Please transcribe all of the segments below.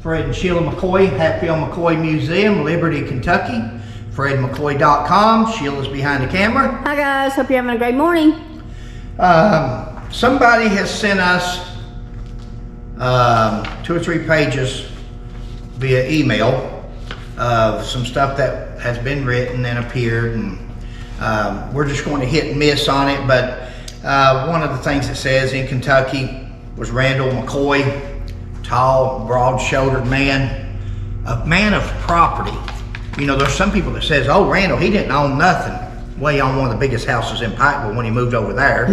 Fred and Sheila McCoy, Hatfield McCoy Museum, Liberty, Kentucky. FredMcCoy.com. Sheila's behind the camera. Hi guys, hope you're having a great morning. Somebody has sent us 2 or 3 pages via email of some stuff that has been written and appeared, and we're just going to hit and miss on it. But one of the things it says in Kentucky was Randall McCoy, tall, broad-shouldered man, a man of property. You know, there's some people that says, oh, Randall, he didn't own nothing. Well, he owned one of the biggest houses in Pikeville when he moved over there,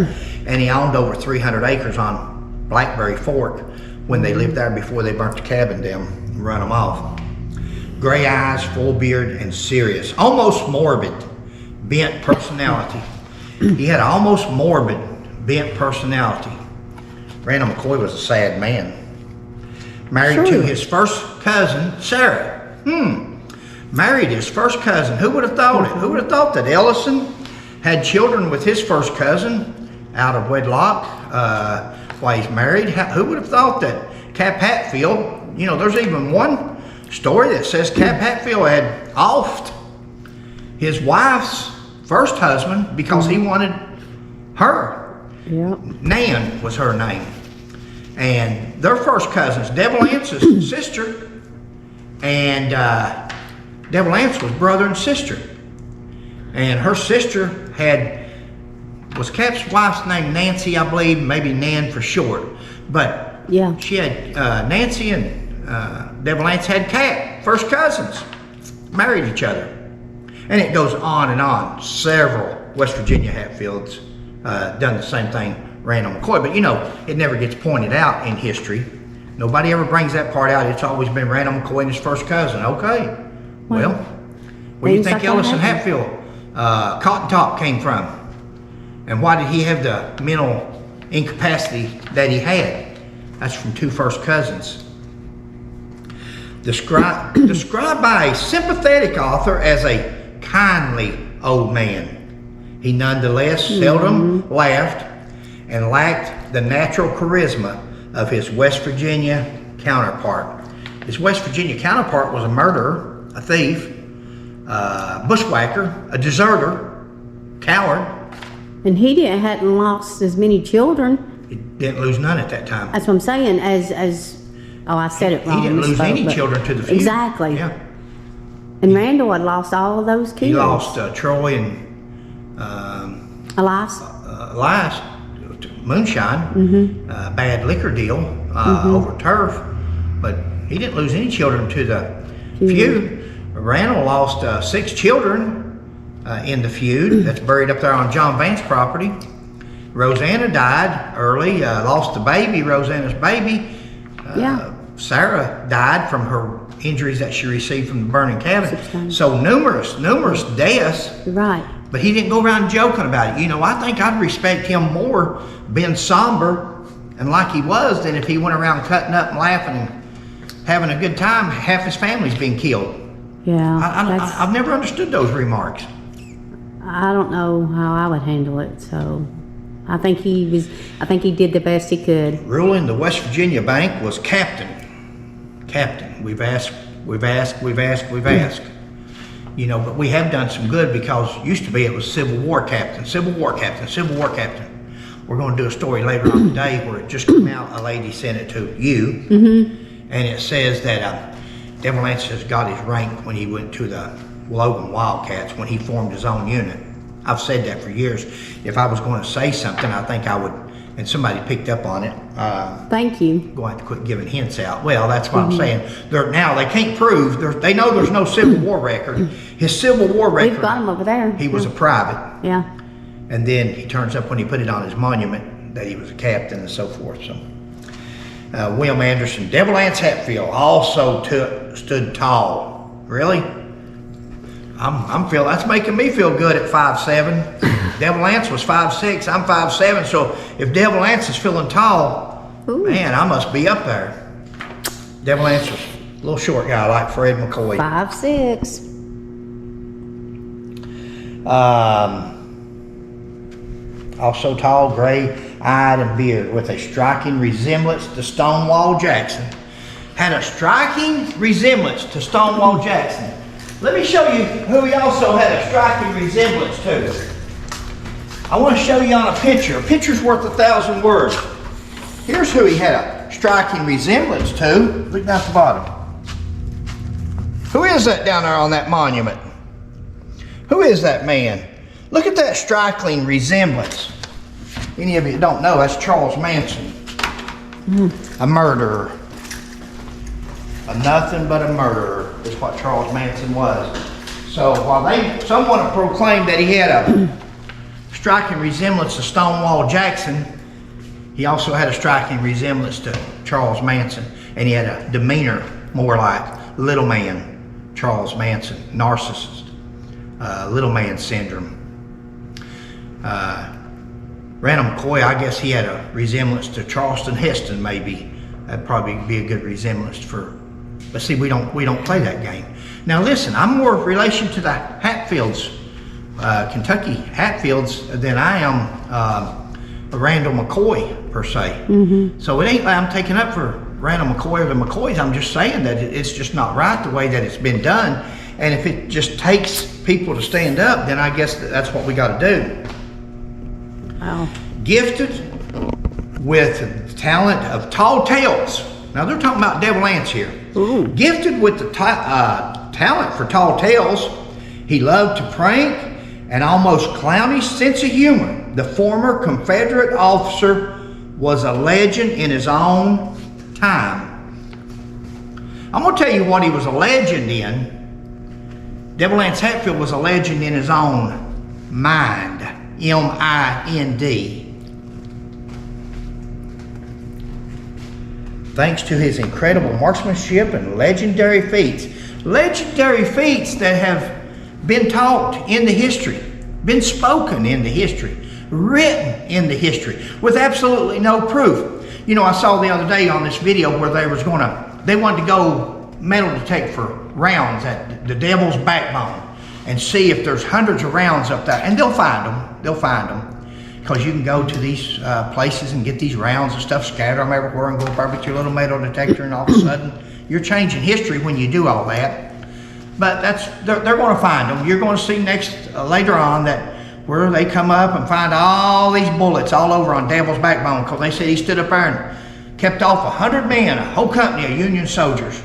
and he owned over 300 acres on Blackberry Fork when they lived there before they burnt the cabin down and run them off. Gray eyes, full beard, and serious, almost morbid, bent personality. He had an almost morbid, bent personality. Randall McCoy was a sad man. Married to his first cousin, Sarah. Married his first cousin. Who would have thought it? Who would have thought that Ellison had children with his first cousin out of wedlock while he's married? Who would have thought that Cap Hatfield, you know, there's even one story that says Cap Hatfield had offed his wife's first husband because he wanted her. Yep. Nan was her name. And their first cousins, Devil Anse's sister, and Devil Anse was brother and sister. And her sister was Cap's wife's name Nancy, I believe, maybe Nan for short. But yeah, she had Nancy and Devil Anse had Cap, first cousins, married each other. And it goes on and on. Several West Virginia Hatfields done the same thing, Randall McCoy. But you know, it never gets pointed out in history. Nobody ever brings that part out. It's always been Randall McCoy and his first cousin. Okay. Well, where do you think Ellison Hatfield, Cotton Top came from? And why did he have the mental incapacity that he had? That's from 2 first cousins. Described by a sympathetic author as a kindly old man. He nonetheless seldom laughed and lacked the natural charisma of his West Virginia counterpart. His West Virginia counterpart was a murderer, a thief, bushwhacker, a deserter, coward. And he hadn't lost as many children. He didn't lose none at that time. That's what I'm saying. Oh, I said it wrong. He didn't lose any children to the feud. Exactly. Yeah. And Randall had lost all of those kids. He lost Troy and Elias. to moonshine, bad liquor deal over turf, but he didn't lose any children to the feud. Randall lost 6 children in the feud. That's buried up there on John Vance's property. Rosanna died early, lost the baby, Rosanna's baby. Sarah died from her injuries that she received from the burning cabin. So numerous deaths. Right. But he didn't go around joking about it. You know, I think I'd respect him more being somber and like he was than if he went around cutting up and laughing and having a good time. Half his family's being killed. Yeah. I've never understood those remarks. I don't know how I would handle it, so I think he did the best he could. Ruling the West Virginia Bank was Captain. We've asked. You know, but we have done some good because used to be it was Civil War Captain. We're going to do a story later on today where it just came out. A lady sent it to you, and it says that Devil Anse has got his rank when he went to the Logan Wildcats when he formed his own unit. I've said that for years. If I was going to say something, I think I would, and somebody picked up on it. Thank you. Going to have to quit giving hints out. Well, that's what I'm saying. Now they can't prove. They know there's no Civil War record. His Civil War record. We've got him over there. He was a private. Yeah. And then he turns up when he put it on his monument that he was a captain and so forth. So, William Anderson, Devil Anse Hatfield also stood tall. Really? That's making me feel good at 5'7". Devil Anse was 5'6". I'm 5'7". So if Devil Anse is feeling tall, man, I must be up there. Devil Anse was a little short guy like Fred McCoy. 5'6". Also tall, gray-eyed and beard, with a striking resemblance to Stonewall Jackson. had a striking resemblance to Stonewall Jackson. Let me show you who he also had a striking resemblance to. I want to show you on a picture. A picture's worth 1,000 words. Here's who he had a striking resemblance to. Look down at the bottom. Who is that down there on that monument? Who is that man? Look at that striking resemblance. Any of you don't know, that's Charles Manson. A murderer. A nothing but a murderer is what Charles Manson was. So while someone proclaimed that he had a striking resemblance to Stonewall Jackson, he also had a striking resemblance to Charles Manson, and he had a demeanor more like little man Charles Manson, narcissist, little man syndrome. Randall McCoy, I guess he had a resemblance to Charleston Heston, maybe. That'd probably be a good resemblance for, but see, we don't play that game. Now listen, I'm more of relation to the Hatfields, Kentucky Hatfields, than I am Randall McCoy per se. So it ain't like I'm taking up for Randall McCoy or the McCoys. I'm just saying that it's just not right the way that it's been done. And if it just takes people to stand up, then I guess that's what we got to do. Wow. Gifted with the talent of tall tales. Now they're talking about Devil Anse here. Ooh. Gifted with the talent for tall tales, he loved to prank, an almost clownish sense of humor. The former Confederate officer was a legend in his own time. I'm going to tell you what he was a legend in. Devil Anse Hatfield was a legend in his own mind. M-I-N-D. Thanks to his incredible marksmanship and legendary feats. Legendary feats that have been taught in the history, been spoken in the history, written in the history, with absolutely no proof. You know, I saw the other day on this video where they wanted to go metal detect for rounds at the Devil's Backbone and see if there's hundreds of rounds up there, and they'll find them. They'll find them, because you can go to these places and get these rounds and stuff, scatter them everywhere, and go up with your little metal detector, and all of a sudden you're changing history when you do all that. But they're going to find them. You're going to see later on that where they come up and find all these bullets all over on Devil's Backbone, because they said he stood up there and kept off 100 men, a whole company of Union soldiers,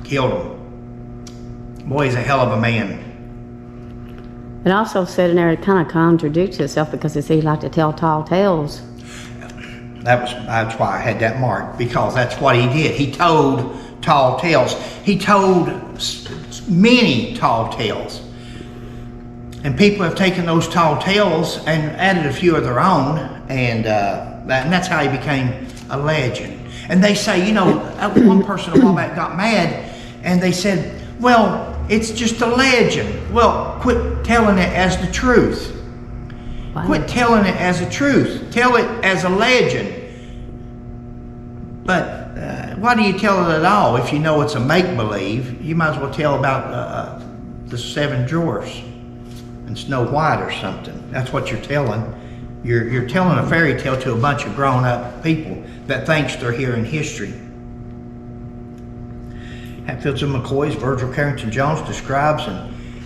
killed them. Boy, he's a hell of a man. It also said in there it kind of contradicts itself, because it said he liked to tell tall tales. That's why I had that marked, because that's what he did. He told tall tales. He told many tall tales. And people have taken those tall tales and added a few of their own, and that's how he became a legend. And they say, you know, one person a while back got mad, and they said, well, it's just a legend. Well, quit telling it as the truth. Wow. Quit telling it as a truth. Tell it as a legend. But why do you tell it at all if you know it's a make-believe? You might as well tell about the 7 drawers and Snow White or something. That's what you're telling. You're telling a fairy tale to a bunch of grown-up people that thinks they're hearing history. Hatfields and McCoy's Virgil Carrington Jones describes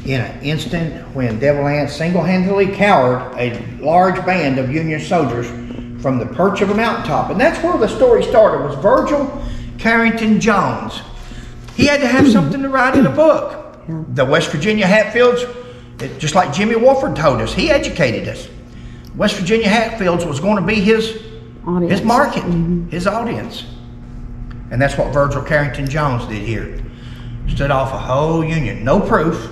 in an instant when Devil Anse single-handedly cowered a large band of Union soldiers from the perch of a mountaintop. And that's where the story started, was Virgil Carrington Jones. He had to have something to write in a book. The West Virginia Hatfields, just like Jimmy Wolford told us, he educated us. West Virginia Hatfields was going to be his market, his audience. And that's what Virgil Carrington Jones did here. Stood off a whole Union. No proof,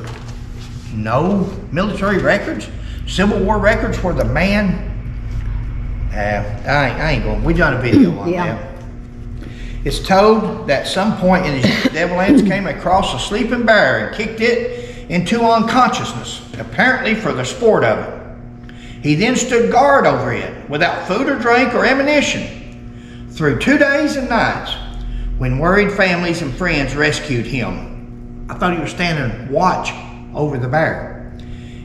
no military records, Civil War records where the man, I ain't going, we done a video on that. It's told that some point in his Devil Anse came across a sleeping bear and kicked it into unconsciousness, apparently for the sport of it. He then stood guard over it without food or drink or ammunition through 2 days and nights. When worried families and friends rescued him, I thought he was standing watch over the bear.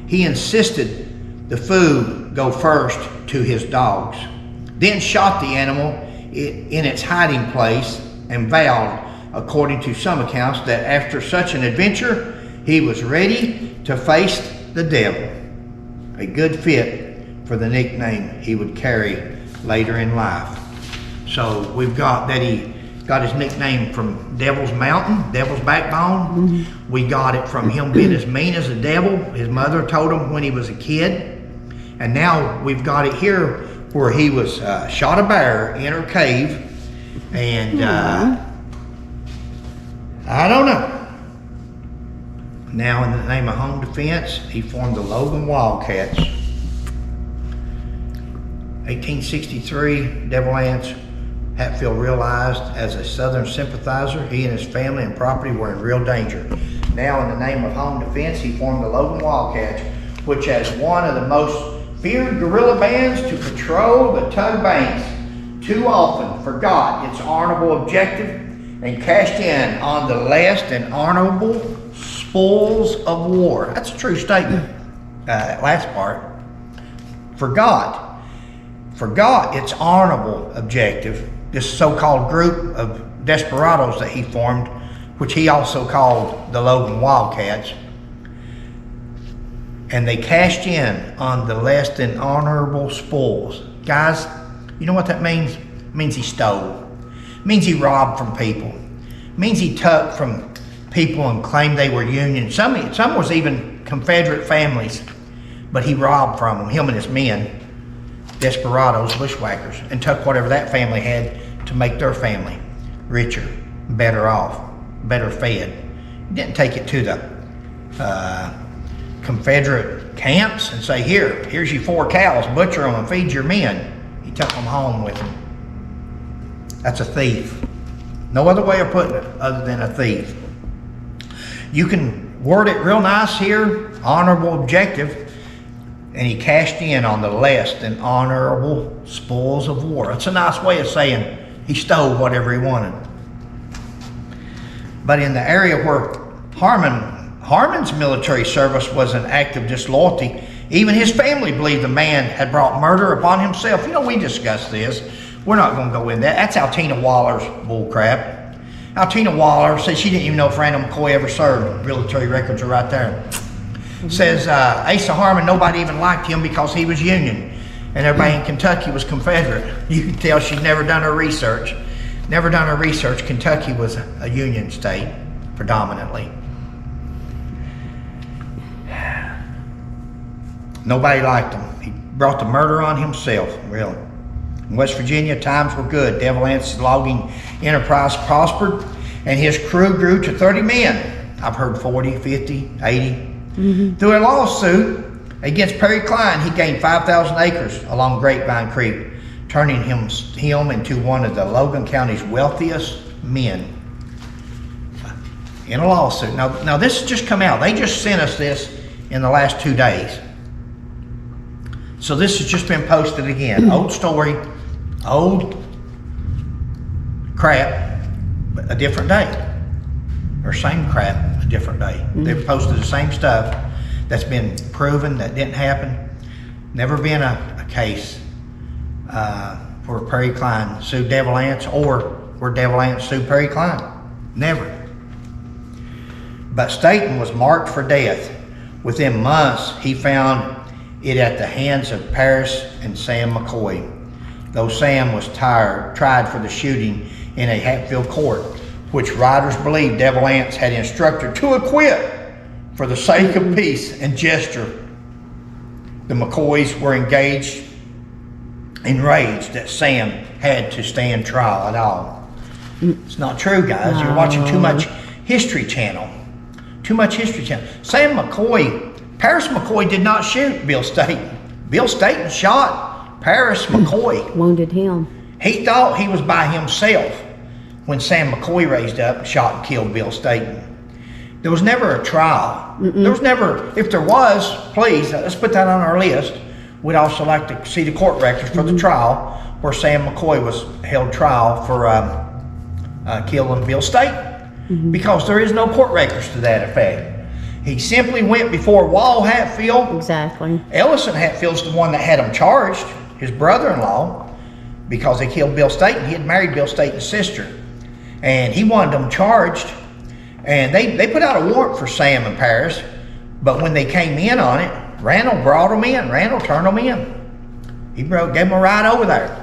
He insisted the food go first to his dogs, then shot the animal in its hiding place and vowed according to some accounts, that after such an adventure, he was ready to face the devil. A good fit for the nickname he would carry later in life. So we've got that he got his nickname from Devil's Mountain, Devil's Backbone. We got it from him being as mean as the devil. His mother told him when he was a kid. And now we've got it here where he was shot a bear in her cave. And I don't know. Now in the name of home defense, he formed the Logan Wildcats. 1863, Devil Anse Hatfield realized as a Southern sympathizer, he and his family and property were in real danger. Now in the name of home defense, he formed the Logan Wildcats, which as one of the most feared guerrilla bands to patrol the Tug Banks, too often forgot its honorable objective and cashed in on the last and honorable spoils of war. That's a true statement, that last part. Forgot its honorable objective, this so-called group of desperados that he formed, which he also called the Logan Wildcats. And they cashed in on the less than honorable spoils. Guys, you know what that means? It means he stole. It means he robbed from people. It means he took from people and claimed they were Union. Some was even Confederate families, but he robbed from them, him and his men, desperados, bushwhackers, and took whatever that family had to make their family richer, better off, better fed. He didn't take it to the Confederate camps and say, here's your 4 cows, butcher them and feed your men. He took them home with him. That's a thief. No other way of putting it other than a thief. You can word it real nice here, honorable objective, and he cashed in on the less than honorable spoils of war. That's a nice way of saying he stole whatever he wanted. But in the area where Harmon's military service was an act of disloyalty, even his family believed the man had brought murder upon himself. You know, we discussed this. We're not going to go in that. That's Altina Waller's bull crap. Altina Waller said she didn't even know if Randall McCoy ever served. Military records are right there. Says Asa Harmon, nobody even liked him because he was Union. And everybody in Kentucky was Confederate. You can tell she'd never done her research. Never done her research. Kentucky was a Union state, predominantly. Nobody liked him. He brought the murder on himself, really. In West Virginia, times were good. Devil Anse's logging enterprise prospered, and his crew grew to 30 men. I've heard 40, 50, 80. Through a lawsuit against Perry Klein, he gained 5,000 acres along Grapevine Creek, turning him into one of the Logan County's wealthiest men. In a lawsuit. Now this has just come out. They just sent us this in the last 2 days. So this has just been posted again. Old story, old crap, but a different day. Or same crap, a different day. They've posted the same stuff that's been proven that didn't happen. Never been a case where Perry Klein sued Devil Anse or where Devil Anse sued Perry Klein. Never. But Staten was marked for death. Within months, he found it at the hands of Paris and Sam McCoy. Though Sam was tried for the shooting in a Hatfield court, which writers believe Devil Anse had instructed to acquit for the sake of peace and gesture. The McCoys were enraged that Sam had to stand trial at all. It's not true, guys. You're watching too much History Channel. Too much History Channel. Paris McCoy did not shoot Bill Staten. Bill Staten shot Paris McCoy. Wounded him. He thought he was by himself when Sam McCoy raised up and shot and killed Bill Staten. There was never a trial. There was never, if there was, please, let's put that on our list. We'd also like to see the court records for the trial where Sam McCoy was held trial for killing Bill Staten. Because there is no court records to that effect. He simply went before Wall Hatfield. Exactly. Ellison Hatfield's the one that had him charged, his brother-in-law, because they killed Bill Staten. He had married Bill Staten's sister. and he wanted them charged. And they put out a warrant for Sam and Paris, but when they came in on it, Randall brought them in. Randall turned them in. He gave them a ride over there.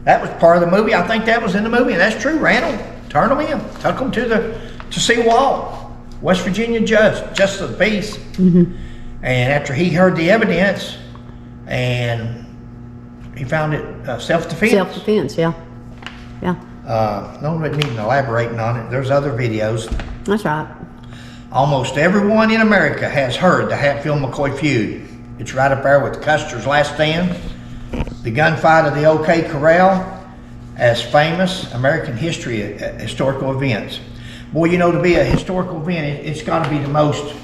That was part of the movie. I think that was in the movie, and that's true. Randall turned them in, took them to see Walt, West Virginia judge, justice of the peace. And after he heard the evidence, and he found it self-defense. Self-defense, yeah. No need to elaborating on it. There's other videos. That's right. Almost everyone in America has heard the Hatfield-McCoy feud. It's right up there with Custer's Last Stand, the gunfight of the OK Corral, as famous American history historical events. Boy, you know, to be a historical event, it's got to be the most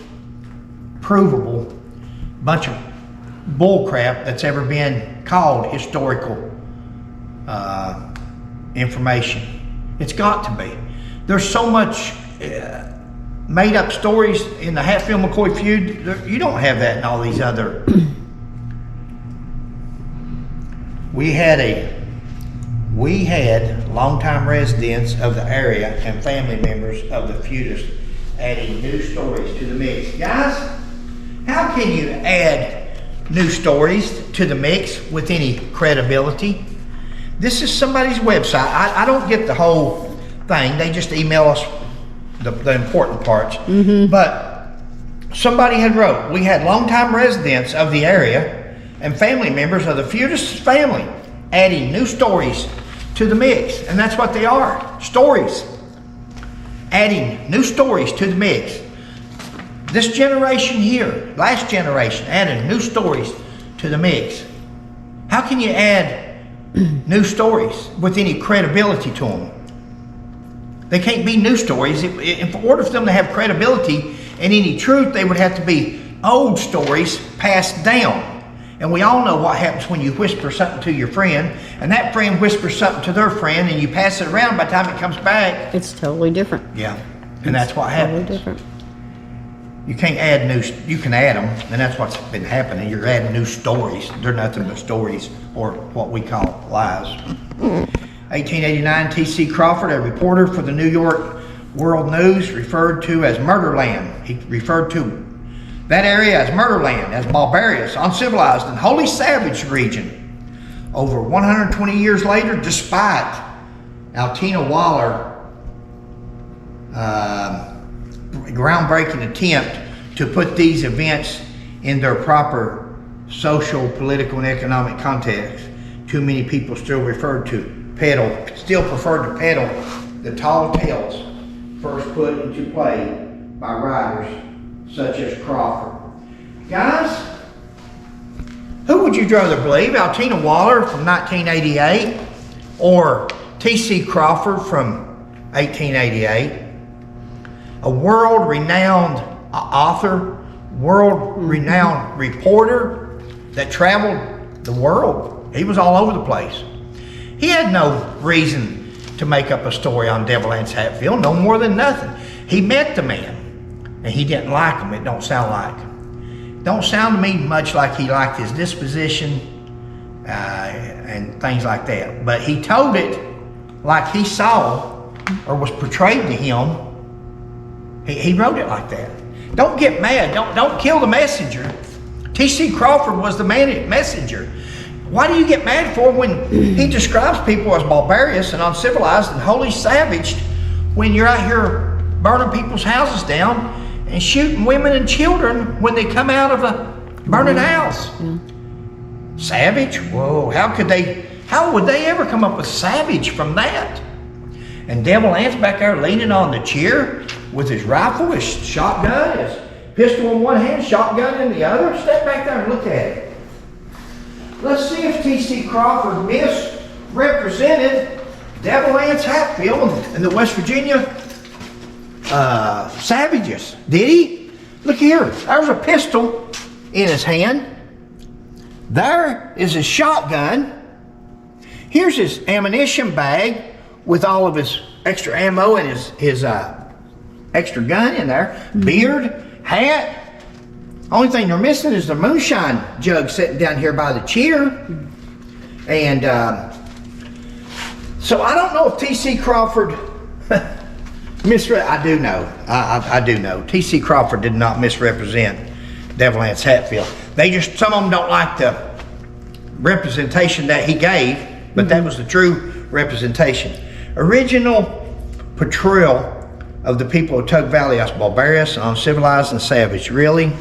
provable bunch of bullcrap that's ever been called historical information. It's got to be. There's so much made up stories in the Hatfield-McCoy feud. You don't have that in all these other. We had longtime residents of the area and family members of the feudists adding new stories to the mix. Guys, how can you add new stories to the mix with any credibility? This is somebody's website. I don't get the whole thing. They just email us the important parts. But somebody had wrote, we had longtime residents of the area and family members of the feudist family adding new stories to the mix. And that's what they are, stories. Adding new stories to the mix. This generation here, last generation, added new stories to the mix. How can you add new stories with any credibility to them? They can't be new stories. In order for them to have credibility and any truth, they would have to be old stories passed down. And we all know what happens when you whisper something to your friend, and that friend whispers something to their friend, and you pass it around. By the time it comes back, It's totally different. yeah, and that's what happens. Totally different. You can't add new. You can add them, and that's what's been happening. You're adding new stories. They're nothing but stories, or what we call lies. 1889, T.C. Crawford, a reporter for the New York World News, referred to as Murderland. He referred to that area as Murderland, as barbarous, uncivilized, and wholly savage region. Over 120 years later, despite Altina Waller groundbreaking attempt to put these events in their proper social, political, and economic context, too many people still prefer to peddle the tall tales first put into play by writers such as Crawford. Guys, who would you rather believe? Altina Waller from 1988 or T.C. Crawford from 1888? A world-renowned author, world-renowned reporter that traveled the world. He was all over the place. He had no reason to make up a story on Devil Anse Hatfield, no more than nothing. He met the man, and he didn't like him. It don't sound like him. Don't sound to me much like he liked his disposition and things like that. But he told it like he saw or was portrayed to him. He wrote it like that. Don't get mad. Don't kill the messenger. T.C. Crawford was the messenger. Why do you get mad for when he describes people as barbarous and uncivilized and wholly savage when you're out here burning people's houses down and shooting women and children when they come out of a burning house? Savage? Whoa, how would they ever come up with savage from that? And Devil Anse back there leaning on the chair with his rifle, his shotgun, his pistol in one hand, shotgun in the other. Step back there and look at it. Let's see if T.C. Crawford misrepresented Devil Anse Hatfield and the West Virginia savages. Did he? Look here. There's a pistol in his hand. There is his shotgun. Here's his ammunition bag with all of his extra ammo and his extra gun in there. Beard, hat. Only thing they're missing is the moonshine jug sitting down here by the chair. And so I don't know if T.C. Crawford I do know. I do know. T.C. Crawford did not misrepresent Devil Anse Hatfield. Some of them don't like the representation that he gave, but that was the true representation. Original portrayal of the people of Tug Valley as barbarous, uncivilized, and savage. Really?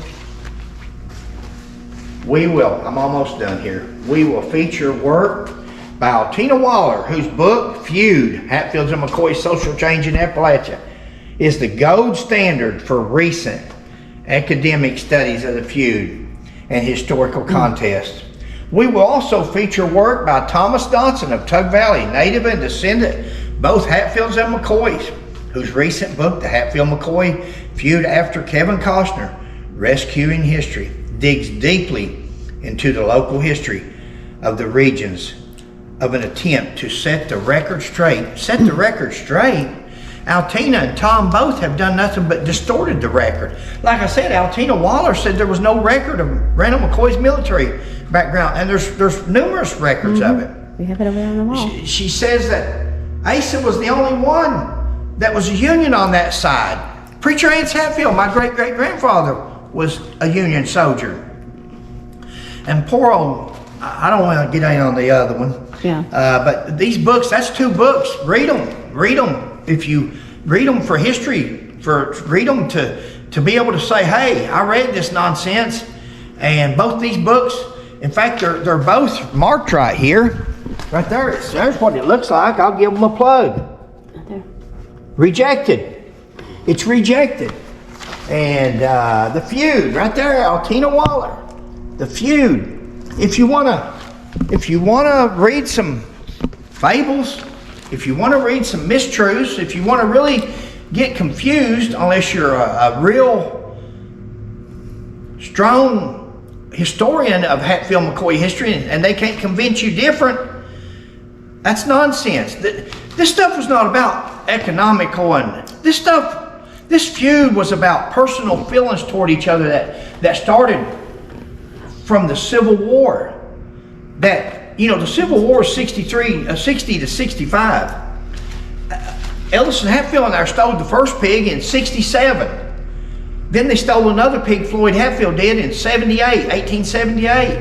I'm almost done here. We will feature work by Altina Waller, whose book, Feud, Hatfield's and McCoy's Social Change in Appalachia, is the gold standard for recent academic studies of the feud and historical contests. We will also feature work by Thomas Dodson of Tug Valley, native and descendant, both Hatfields and McCoys, whose recent book, The Hatfield-McCoy Feud After Kevin Costner, Rescuing History, digs deeply into the local history of the regions of an attempt to set the record straight. Set the record straight? Altina and Tom both have done nothing but distorted the record. Like I said, Altina Waller said there was no record of Randall McCoy's military background, and there's numerous records of it. We have it over there on the wall. She says that Anse was the only one that was a Union on that side. Preacher Anse Hatfield, my great-great-grandfather, was a Union soldier. And poor old, I don't want to get in on the other one. Yeah. But these books, that's 2 books. Read them. If you read them for history, read them to be able to say, hey, I read this nonsense. And both these books, in fact, they're both marked right here. Right there, there's what it looks like. I'll give them a plug. Right there. Rejected. It's rejected. And the Feud, right there, Altina Waller. The Feud. If you wanna read some fables, if you wanna read some mistruths, if you wanna really get confused, unless you're a real strong historian of Hatfield McCoy history and they can't convince you different, that's nonsense. This stuff was not about economical, and this feud was about personal feelings toward each other that started from the Civil War. The Civil War is 60 to 65. Ellison Hatfield and I stole the first pig in 67. Then they stole another pig, Floyd Hatfield did, in 1878.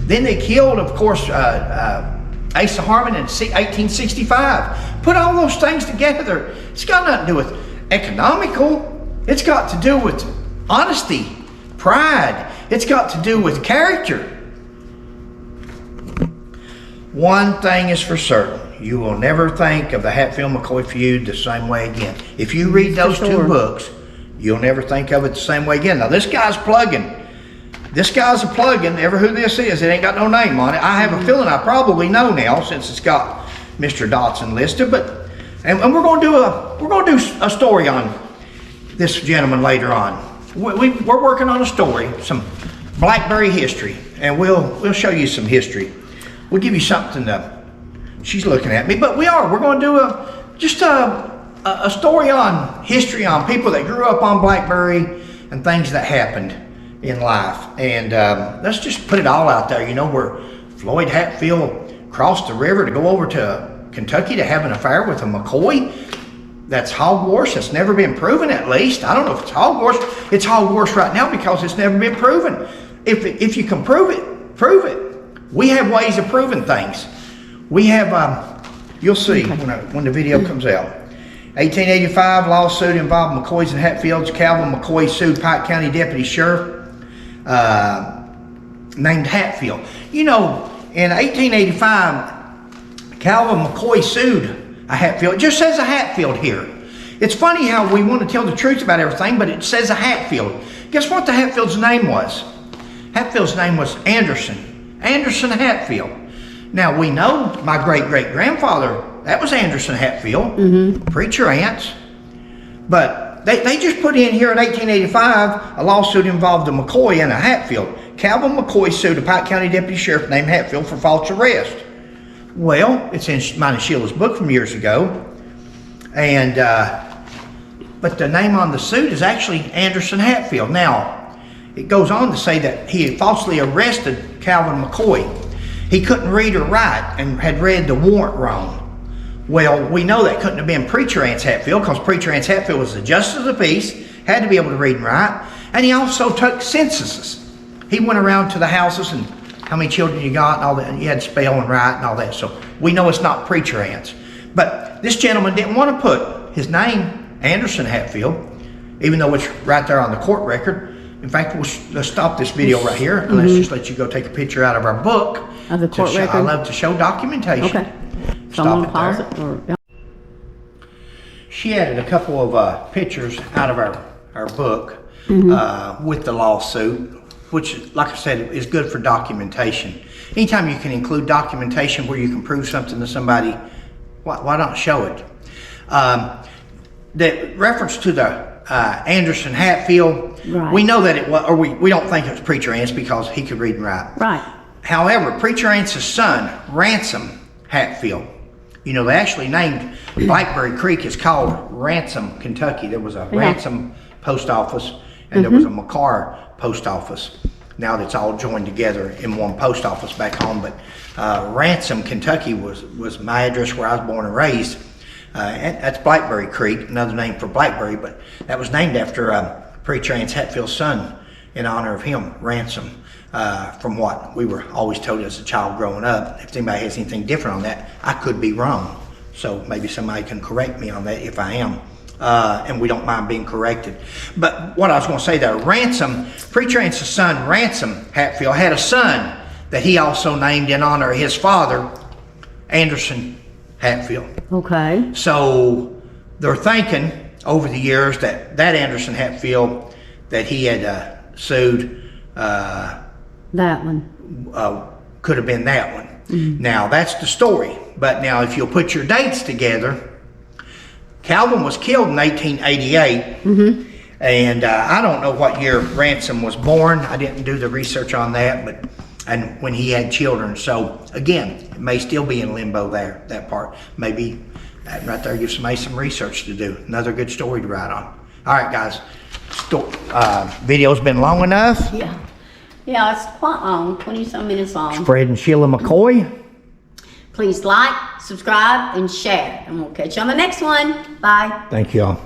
Then they killed, of course, Asa Harmon in 1865. Put all those things together. It's got nothing to do with economical. It's got to do with honesty, pride. It's got to do with character. One thing is for certain. You will never think of the Hatfield-McCoy feud the same way again. If you read those 2 books, you'll never think of it the same way again. Now, this guy's a plug-in. Ever who this is, it ain't got no name on it. I have a feeling I probably know now since it's got Mr. Dodson listed. And we're going to do a story on this gentleman later on. We're working on a story, some Blackberry history, and we'll show you some history. We'll give you something to. She's looking at me, but we're going to do a story on history, on people that grew up on Blackberry and things that happened in life. And let's just put it all out there, where Floyd Hatfield crossed the river to go over to Kentucky to have an affair with a McCoy. That's hogwash. That's never been proven, at least. I don't know if it's hogwash. It's hogwash right now because it's never been proven. If you can prove it, prove it. We have ways of proving things. We have, you'll see when the video comes out. 1885 lawsuit involved McCoys and Hatfields. Calvin McCoy sued Pike County Deputy Sheriff named Hatfield. In 1885, Calvin McCoy sued a Hatfield. It just says a Hatfield here. It's funny how we want to tell the truth about everything, but it says a Hatfield. Guess what the Hatfield's name was? Hatfield's name was Anderson Hatfield. Now, we know my great-great-grandfather, that was Anderson Hatfield, Preacher Anse. But they just put in here in 1885, a lawsuit involved a McCoy and a Hatfield. Calvin McCoy sued a Pike County Deputy Sheriff named Hatfield for false arrest. Well, it's in mine and Sheila's book from years ago. And, but the name on the suit is actually Anderson Hatfield. Now, it goes on to say that he had falsely arrested Calvin McCoy. He couldn't read or write and had read the warrant wrong. Well, we know that couldn't have been Preacher Anse Hatfield, because Preacher Anse Hatfield was the justice of the peace, had to be able to read and write, and he also took censuses. He went around to the houses and how many children you got and all that, and you had to spell and write and all that. So we know it's not Preacher Anse. But this gentleman didn't want to put his name, Anderson Hatfield, even though it's right there on the court record. In fact, let's stop this video right here, and let's just let you go take a picture out of our book. Of the court record? I love to show documentation. Okay. Stop it pause there. it? Or, yeah. She added a couple of pictures out of our book with the lawsuit, which, like I said, is good for documentation. Anytime you can include documentation where you can prove something to somebody, why not show it? The reference to the Anderson Hatfield, Right. we know that it was, or we don't think it was Preacher Anse because he could read and write. Right. However, Preacher Anse's son, Ransom Hatfield, you know, they actually named Blackberry Creek is called Ransom, Kentucky. There was a Ransom post office and there was a McCoy post office. Now that's all joined together in one post office back home. But Ransom, Kentucky was my address where I was born and raised. And that's Blackberry Creek, another name for Blackberry, but that was named after Preacher Anse Hatfield's son in honor of him, Ransom. From what we were always told as a child growing up. If anybody has anything different on that, I could be wrong. So maybe somebody can correct me on that if I am. And we don't mind being corrected. But what I was going to say there, Ransom, Preacher Anse's son, Ransom Hatfield, had a son that he also named in honor of his father, Anderson Hatfield. Okay. So they're thinking over the years that Anderson Hatfield, that he had sued, That one. could have been that one. Now that's the story. But now if you'll put your dates together, Calvin was killed in 1888. And I don't know what year Ransom was born. I didn't do the research on that, and when he had children. So again, it may still be in limbo there, that part. Maybe that right there gives somebody some research to do. Another good story to write on. All right, guys. Video's been long enough. Yeah. Yeah, it's quite long, 20-some minutes long. Fred and Sheila McCoy. Please like, subscribe, and share. And we'll catch you on the next one. Bye. Thank you all.